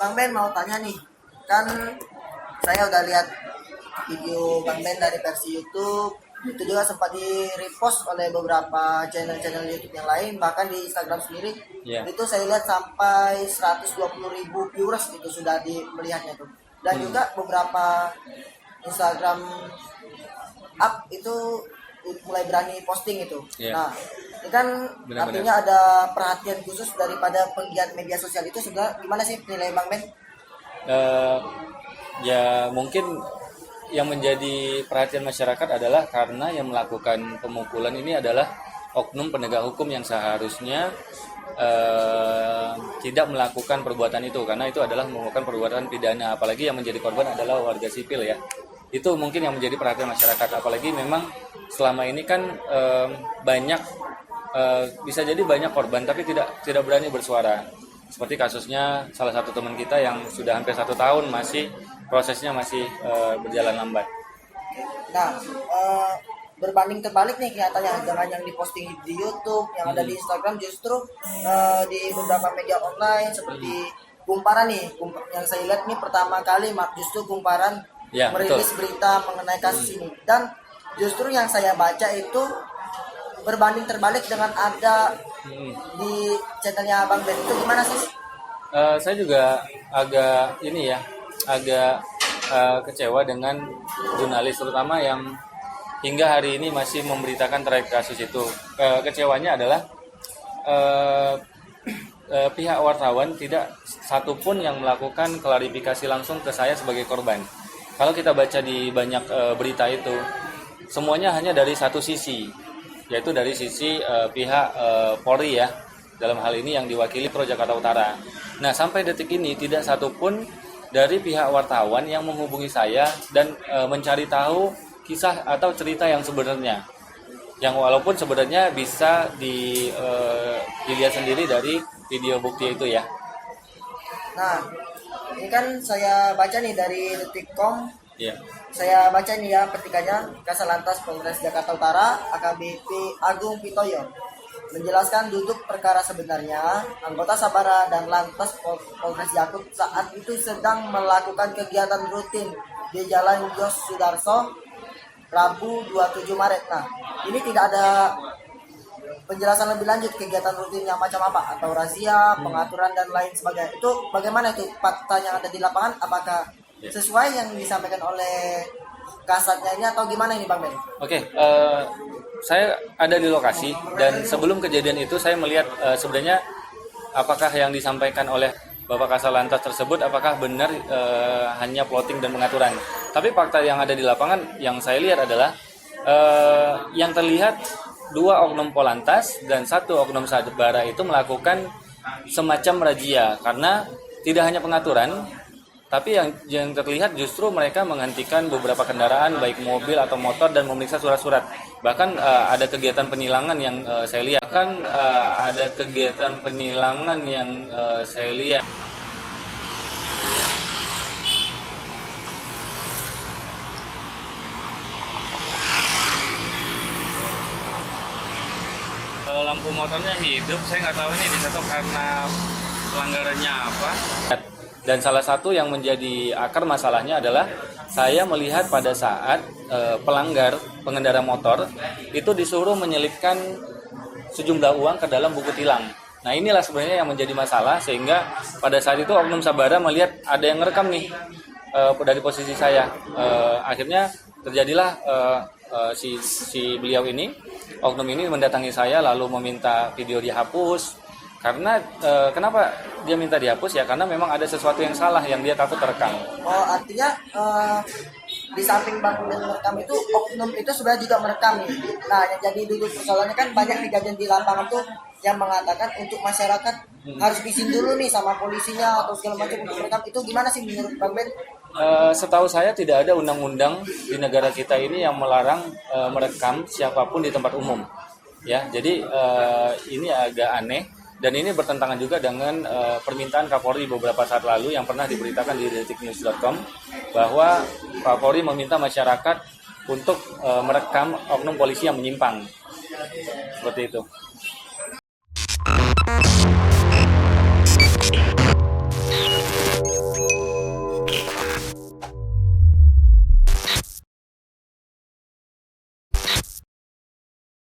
Bang Ben mau tanya nih, kan saya udah lihat video Bang Ben dari versi YouTube, itu juga sempat di repost oleh beberapa channel-channel YouTube yang lain, bahkan di Instagram sendiri. Ya. Itu saya lihat sampai 120.000 viewers itu sudah melihatnya tuh. Dan juga beberapa Instagram up itu mulai berani posting itu. Iya. Nah, ini kan Benar-benar. artinya ada perhatian khusus daripada penggiat media sosial itu. Sebenarnya gimana sih nilai Bang Ben? Eh, ya mungkin yang menjadi perhatian masyarakat adalah karena yang melakukan pemukulan ini adalah oknum penegak hukum yang seharusnya tidak melakukan perbuatan itu, karena itu adalah melakukan perbuatan pidana, apalagi yang menjadi korban adalah warga sipil ya. Itu mungkin yang menjadi perhatian masyarakat, apalagi memang selama ini kan banyak bisa jadi banyak korban tapi tidak berani bersuara. Seperti kasusnya salah satu teman kita yang sudah hampir 1 tahun prosesnya masih berjalan lambat. Nah, berbanding terbalik nih kelihatannya dengan yang diposting di YouTube, yang ada di Instagram, justru di beberapa media online seperti Kumparan nih, yang saya lihat nih pertama kali justru Kumparan Ya, merilis berita mengenai kasus ini, dan justru yang saya baca itu berbanding terbalik dengan ada di channelnya Bang Ben. Itu gimana sih? Saya juga agak kecewa dengan jurnalis terutama yang hingga hari ini masih memberitakan terkait kasus itu. Kecewanya adalah pihak wartawan tidak satupun yang melakukan klarifikasi langsung ke saya sebagai korban. Kalau kita baca di banyak berita itu, semuanya hanya dari satu sisi, yaitu dari sisi pihak Polri ya, dalam hal ini yang diwakili Pro Jakarta Utara. Nah, sampai detik ini tidak satupun dari pihak wartawan yang menghubungi saya dan mencari tahu kisah atau cerita yang sebenarnya, yang walaupun sebenarnya bisa dilihat sendiri dari video bukti itu ya. Nah, ini kan saya baca nih dari detik.com. Iya. Saya baca nih ya petikannya. Kasalantas Polres Jakarta Utara AKBP Agung Pitoyo menjelaskan duduk perkara sebenarnya anggota Sabara dan Lantas Polres Jakut saat itu sedang melakukan kegiatan rutin di Jalan Yos Sudarso Rabu 27 Maret. Nah, ini tidak ada penjelasan lebih lanjut kegiatan rutin yang macam apa, atau razia, pengaturan dan lain sebagainya. Itu bagaimana itu fakta yang ada di lapangan, apakah sesuai yang disampaikan oleh kasatnya ini atau gimana ini Bang Ben? Oke, saya ada di lokasi dan sebelum kejadian itu saya melihat sebenarnya apakah yang disampaikan oleh Bapak Kasalantas tersebut apakah benar hanya plotting dan pengaturan. Tapi fakta yang ada di lapangan yang saya lihat adalah yang terlihat 2 oknum Polantas dan 1 oknum Sabara itu melakukan semacam razia, karena tidak hanya pengaturan, tapi yang terlihat justru mereka menghentikan beberapa kendaraan baik mobil atau motor dan memeriksa surat-surat. Bahkan ada kegiatan penilangan yang saya lihat. Lampu motornya hidup, saya nggak tahu ini disetok karena pelanggarannya apa. Dan salah satu yang menjadi akar masalahnya adalah saya melihat pada saat pengendara motor itu disuruh menyelipkan sejumlah uang ke dalam buku tilang. Nah, inilah sebenarnya yang menjadi masalah, sehingga pada saat itu oknum Sabara melihat ada yang ngerekam nih dari posisi saya. Akhirnya terjadilah si beliau ini, oknum ini mendatangi saya lalu meminta video dihapus. Karena kenapa dia minta dihapus ya? Karena memang ada sesuatu yang salah yang dia takut terekam. Oh, artinya di samping Bang Ben merekam itu, oknum itu sebenarnya juga merekam nih. Nah, yang jadi duduk persoalannya kan banyak kejadian di lapangan tuh yang mengatakan untuk masyarakat harus izin dulu nih sama polisinya atau segala macam untuk merekam. Itu gimana sih menurut Bang Ben? Setahu saya tidak ada undang-undang di negara kita ini yang melarang merekam siapapun di tempat umum. Ya, jadi ini agak aneh. Dan ini bertentangan juga dengan permintaan Kapolri beberapa saat lalu yang pernah diberitakan di detiknews.com bahwa Kapolri meminta masyarakat untuk merekam oknum polisi yang menyimpang. Seperti itu.